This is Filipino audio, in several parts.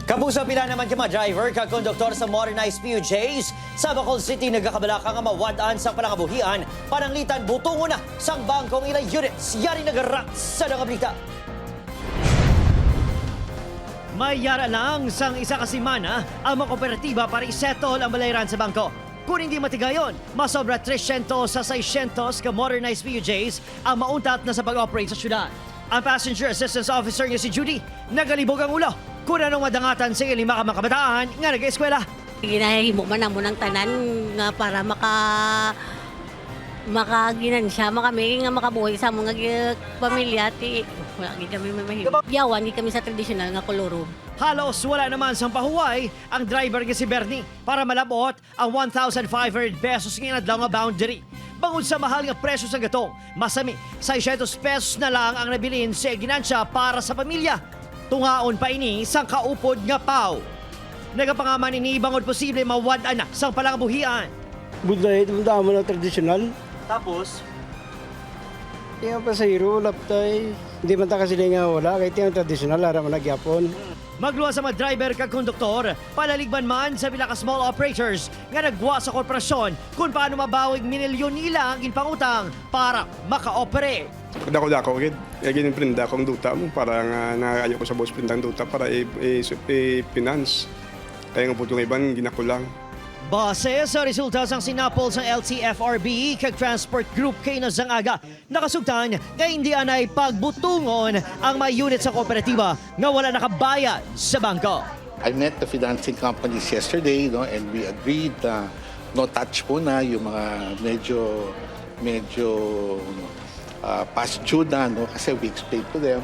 Kapuso pila naman ka mga driver kag konduktor sa modernized PUJs sa Bacol City nagakabalaka nga mawadaan sa palangabuhian pananglitan butungo na sang bangkong ilang units yari nagarat sa nangablita. May yara lang sang isa ka semana ang mga kooperatiba para isettle ang balayran sa bangko. Kung hindi matigayon, masobra 300 sa 600 ka modernized PUJs ang mauntat na sa pag-operate sa syudad. Ang Passenger Assistance Officer niya si Judy, nagalibog ang ulo kung anong madangatan sa lima ka mga kabataan nga nag-eskwela. Ginahimo man mo ng tanan nga para makaginansya kami nga makabuhay sa mga pamilya ti wala gid kami mahimo. Yawan gid kami sa traditional nga koloro. Halos wala naman sang pahuway ang driver nga si Bernie para malabot ang 1,500 pesos nga inadlaw nga boundary. Bangod sa mahal nga presyo sa gatong, masami 600 pesos na lang ang nabilin sa ginansya para sa pamilya. Tungaon pa ini sang kaupod nga pau. Nagapangaman ini bangod posible mawad-an na sang palangabuhian. Budlay, damo na tradisyonal. Tapos, Yung pasahero, laptay. Hindi man ta kasi nga wala, kahit yung tradisyonal, ara man nagyapon. magluwa sa mga driver kag konduktor, palaligban man sa pila ka small operators nga nagwa sa korporasyon kung paano mabawig minilyon nila ang ginpangutang para maka-operate. Dako-dako, gid. Ginin prinda kong duta mo para nga naayo ko sa boss prindang duta para i-finance. Kaya nga po yung iban, ginakulang. Base sa resulta sang sinapol sa LTFRB kag Transport Group kay Nazangaga, nakasugtan nga hindi anay pagbutungon ang mga unit sa kooperatiba nga wala nakabayad sa bangko. I met the financing companies yesterday, and we agreed na no touch muna yung mga medyo past due na, kasi we explained to them.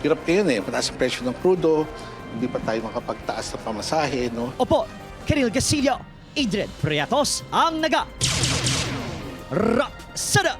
Hirap ngayon mataas ang presyo ng crudo, hindi pa tayo makapagtaas ng pamasahe. Opo, Kiril Gasilio, Adrian Priatos ang naga. Sada